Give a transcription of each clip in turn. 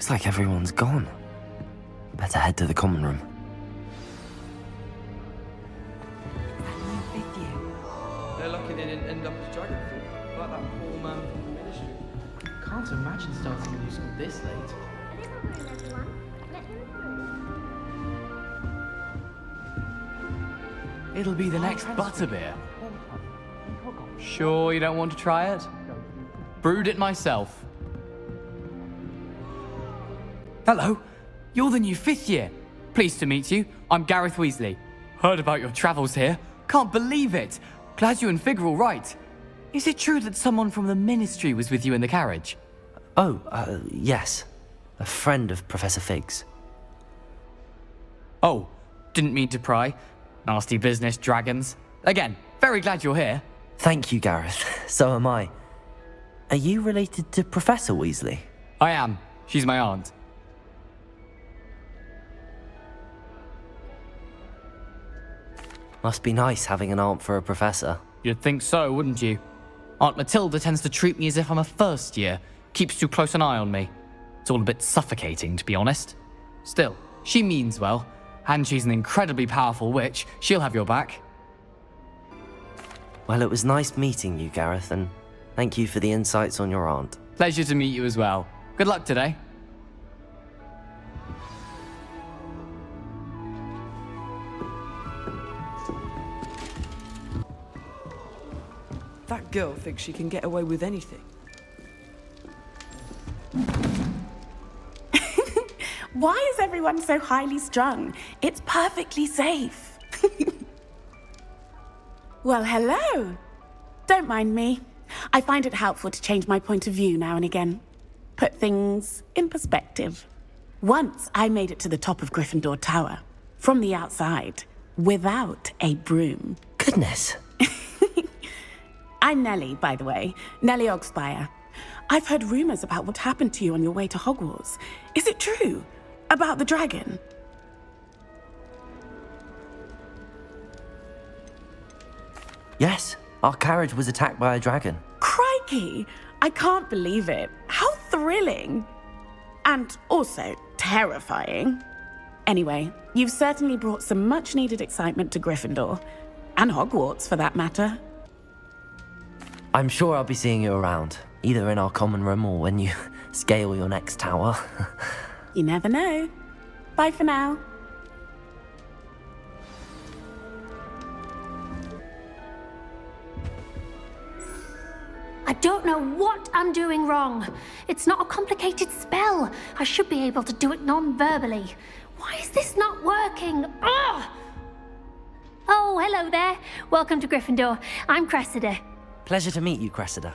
Looks like everyone's gone. Better head to the common room. They're lucky they didn't end up as dragon fruit, like that poor man from the ministry. Can't imagine starting a new school this late. It'll be the next butterbeer. Sure you don't want to try it? Brewed it myself. Hello, you're the new 5th year. Pleased to meet you. I'm Gareth Weasley. Heard about your travels here. Can't believe it. Glad you and Fig are all right. Is it true that someone from the ministry was with you in the carriage? Oh, yes. A friend of Professor Fig's. Oh, didn't mean to pry. Nasty business, dragons. Again, very glad you're here. Thank you, Gareth. So am I. Are you related to Professor Weasley? I am. She's my aunt. Must be nice having an aunt for a professor. You'd think so, wouldn't you? Aunt Matilda tends to treat me as if I'm a first year. Keeps too close an eye on me. It's all a bit suffocating, to be honest. Still, she means well. And she's an incredibly powerful witch. She'll have your back. Well, it was nice meeting you, Gareth, and thank you for the insights on your aunt. Pleasure to meet you as well. Good luck today. That girl thinks she can get away with anything. Why is everyone so highly strung? It's perfectly safe. Well, hello. Don't mind me. I find it helpful to change my point of view now and again. Put things in perspective. Once I made it to the top of Gryffindor Tower, from the outside, without a broom. Goodness. I'm Nellie, by the way. Nellie Ogspire. I've heard rumors about what happened to you on your way to Hogwarts. Is it true? About the dragon? Yes, our carriage was attacked by a dragon. Crikey! I can't believe it. How thrilling! And also terrifying. Anyway, you've certainly brought some much-needed excitement to Gryffindor. And Hogwarts, for that matter. I'm sure I'll be seeing you around, either in our common room or when you scale your next tower. You never know. Bye for now. I don't know what I'm doing wrong. It's not a complicated spell. I should be able to do it non-verbally. Why is this not working? Ugh! Oh, hello there. Welcome to Gryffindor. I'm Cressida. Pleasure to meet you, Cressida.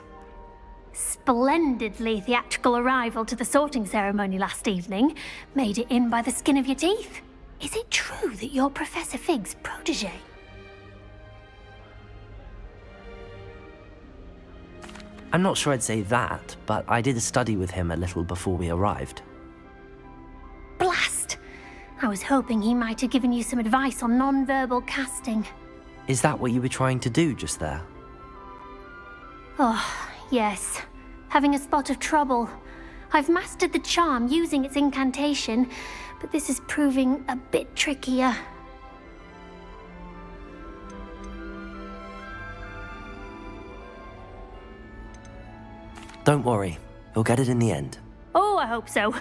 Splendidly theatrical arrival to the sorting ceremony last evening. Made it in by the skin of your teeth. Is it true that you're Professor Fig's protege? I'm not sure I'd say that, but I did study with him a little before we arrived. Blast! I was hoping he might have given you some advice on non-verbal casting. Is that what you were trying to do just there? Oh, yes. Having a spot of trouble. I've mastered the charm using its incantation, but this is proving a bit trickier. Don't worry, you'll get it in the end. Oh, I hope so.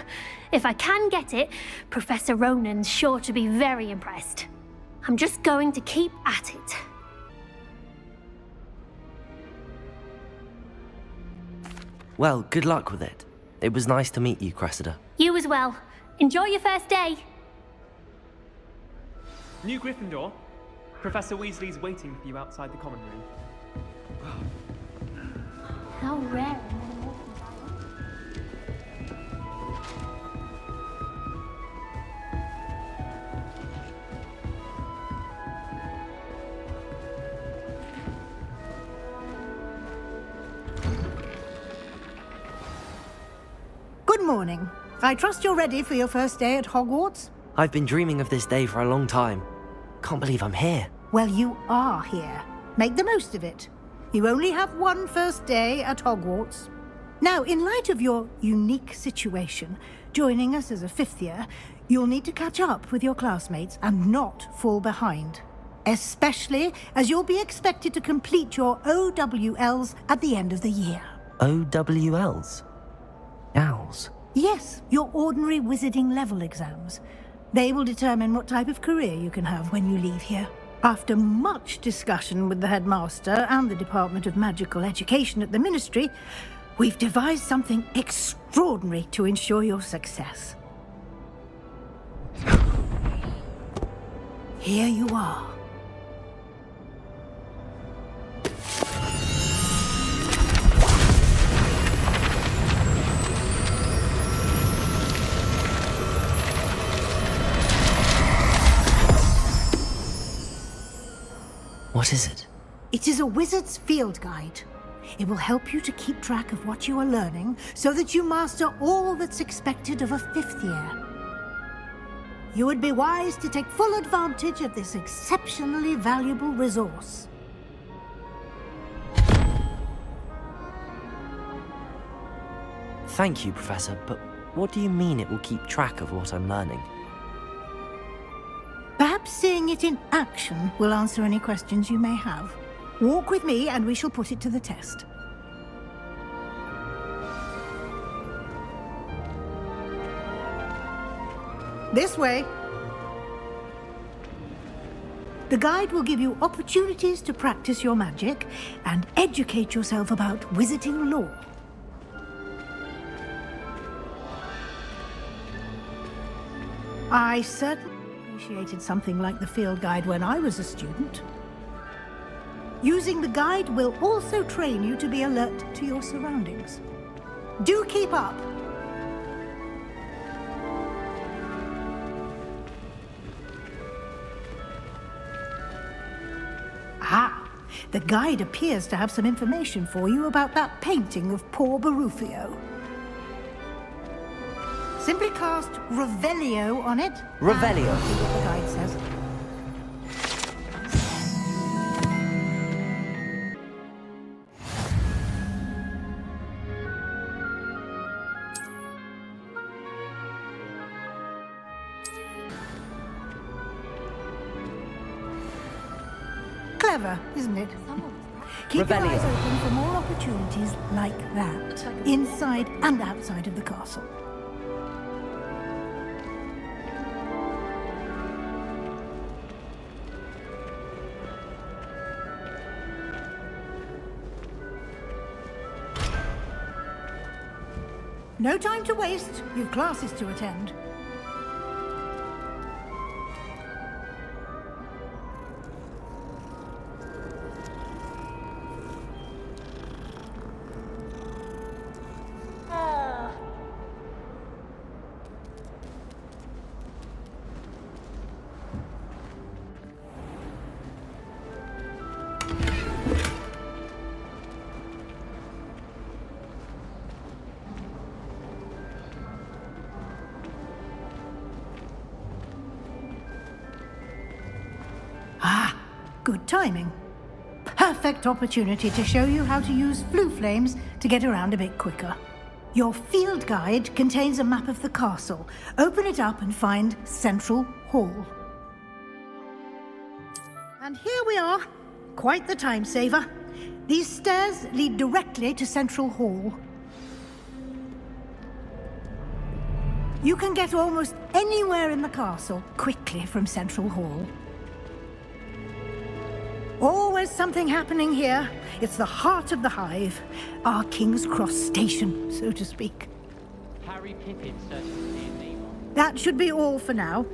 If I can get it, Professor Ronan's sure to be very impressed. I'm just going to keep at it. Well, good luck with it. It was nice to meet you, Cressida. You as well. Enjoy your first day. New Gryffindor, Professor Weasley's waiting for you outside the common room. How rare. Good morning. I trust you're ready for your first day at Hogwarts? I've been dreaming of this day for a long time. Can't believe I'm here. Well, you are here. Make the most of it. You only have one first day at Hogwarts. Now, in light of your unique situation, joining us as a 5th year, you'll need to catch up with your classmates and not fall behind. Especially as you'll be expected to complete your OWLs at the end of the year. OWLs? Owls? Yes, your ordinary wizarding level exams. They will determine what type of career you can have when you leave here. After much discussion with the headmaster and the Department of Magical Education at the Ministry, we've devised something extraordinary to ensure your success. Here you are. What is it? It is a wizard's field guide. It will help you to keep track of what you are learning so that you master all that's expected of a 5th year. You would be wise to take full advantage of this exceptionally valuable resource. Thank you, Professor, but what do you mean it will keep track of what I'm learning? Perhaps seeing it in action will answer any questions you may have. Walk with me and we shall put it to the test. This way. The guide will give you opportunities to practice your magic and educate yourself about wizarding lore. I certainly appreciated something like the field guide when I was a student. Using the guide will also train you to be alert to your surroundings. Do keep up! Ah, the guide appears to have some information for you about that painting of poor Barufio. Simply cast Revelio on it. Revelio? And see what the guide says. Clever, isn't it? Keep your eyes open for more opportunities like that, inside and outside of the castle. No time to waste. You've classes to attend. Good timing. Perfect opportunity to show you how to use flue flames to get around a bit quicker. Your field guide contains a map of the castle. Open it up and find Central Hall. And here we are. Quite the time saver. These stairs lead directly to Central Hall. You can get almost anywhere in the castle quickly from Central Hall. Always something happening here. It's the heart of the hive. Our King's Cross station, so to speak. Harry Pippin certainly a name on. That should be all for now.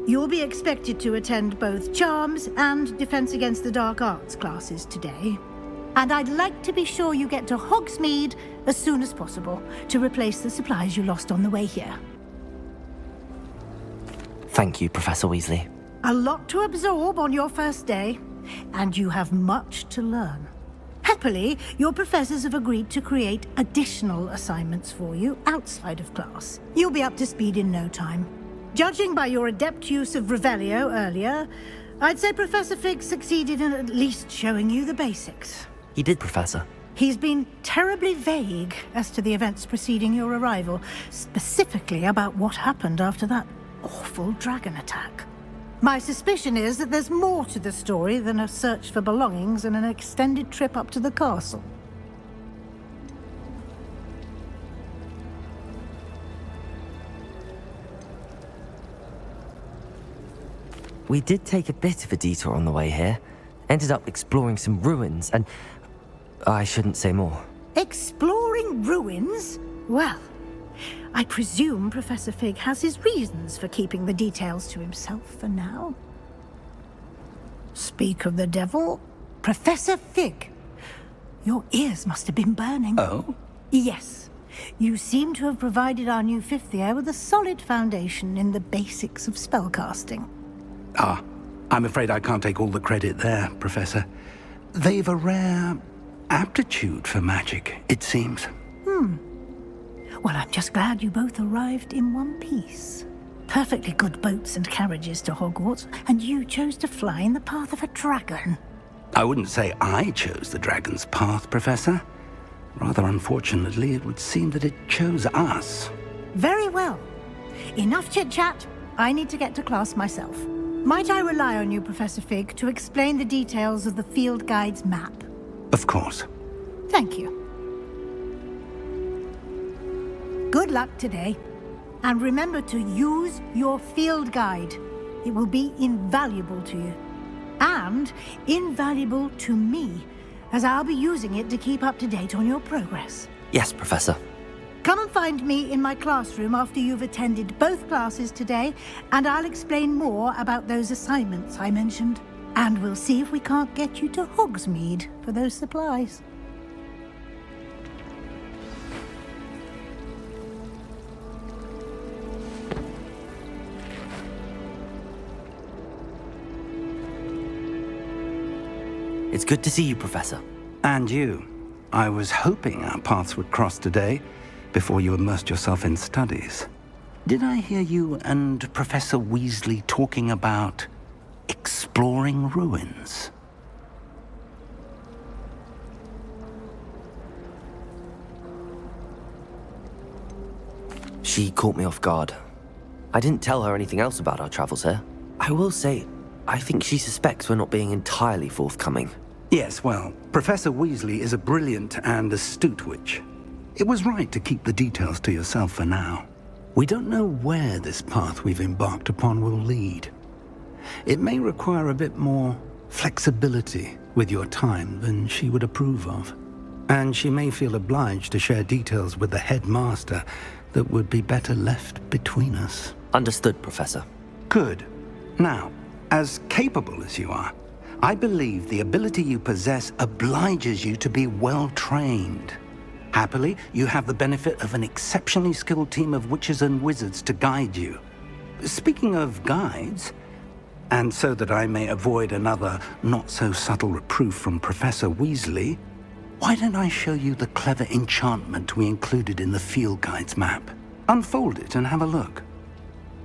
You'll be expected to attend both Charms and Defense Against the Dark Arts classes today. And I'd like to be sure you get to Hogsmeade as soon as possible to replace the supplies you lost on the way here. Thank you, Professor Weasley. A lot to absorb on your first day, and you have much to learn. Happily, your professors have agreed to create additional assignments for you outside of class. You'll be up to speed in no time. Judging by your adept use of Revelio earlier, I'd say Professor Fig succeeded in at least showing you the basics. He did, Professor. He's been terribly vague as to the events preceding your arrival, specifically about what happened after that awful dragon attack. My suspicion is that there's more to the story than a search for belongings and an extended trip up to the castle. We did take a bit of a detour on the way here. Ended up exploring some ruins, and I shouldn't say more. Exploring ruins? Well, I presume Professor Fig has his reasons for keeping the details to himself for now. Speak of the devil, Professor Fig. Your ears must have been burning. Oh? Yes. You seem to have provided our new fifth year with a solid foundation in the basics of spellcasting. Ah, I'm afraid I can't take all the credit there, Professor. They've a rare aptitude for magic, it seems. Well, I'm just glad you both arrived in one piece. Perfectly good boats and carriages to Hogwarts, and you chose to fly in the path of a dragon. I wouldn't say I chose the dragon's path, Professor. Rather unfortunately, it would seem that it chose us. Very well. Enough chit-chat. I need to get to class myself. Might I rely on you, Professor Fig, to explain the details of the field guide's map? Of course. Thank you. Good luck today. And remember to use your field guide. It will be invaluable to you. And invaluable to me, as I'll be using it to keep up to date on your progress. Yes, Professor. Come and find me in my classroom after you've attended both classes today, and I'll explain more about those assignments I mentioned. And we'll see if we can't get you to Hogsmeade for those supplies. It's good to see you, Professor. And you. I was hoping our paths would cross today, before you immersed yourself in studies. Did I hear you and Professor Weasley talking about exploring ruins? She caught me off guard. I didn't tell her anything else about our travels here. I will say, I think she suspects we're not being entirely forthcoming. Yes, well, Professor Weasley is a brilliant and astute witch. It was right to keep the details to yourself for now. We don't know where this path we've embarked upon will lead. It may require a bit more flexibility with your time than she would approve of. And she may feel obliged to share details with the headmaster that would be better left between us. Understood, Professor. Good. Now, as capable as you are, I believe the ability you possess obliges you to be well-trained. Happily, you have the benefit of an exceptionally skilled team of witches and wizards to guide you. Speaking of guides, and so that I may avoid another not-so-subtle reproof from Professor Weasley, why don't I show you the clever enchantment we included in the field guide's map? Unfold it and have a look.